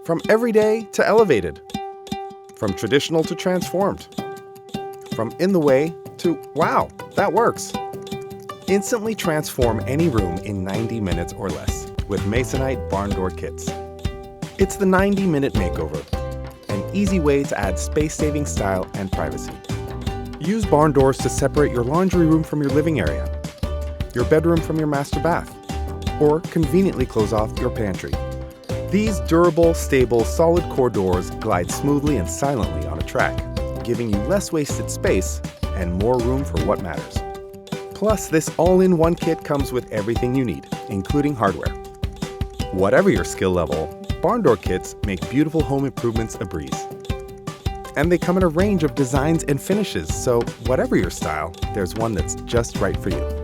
From everyday to elevated. From traditional to transformed. From in the way to, wow, that works. Instantly transform any room in 90 minutes or less with Masonite barn door kits. It's the 90-minute makeover, an easy way to add space-saving style and privacy. Use barn doors to separate your laundry room from your living area, your bedroom from your master bath, or conveniently close off your pantry. These durable, stable, solid core doors glide smoothly and silently on a track, giving you less wasted space and more room for what matters. Plus, this all-in-one kit comes with everything you need, including hardware. Whatever your skill level, barn door kits make beautiful home improvements a breeze. And they come in a range of designs and finishes, so whatever your style, there's one that's just right for you.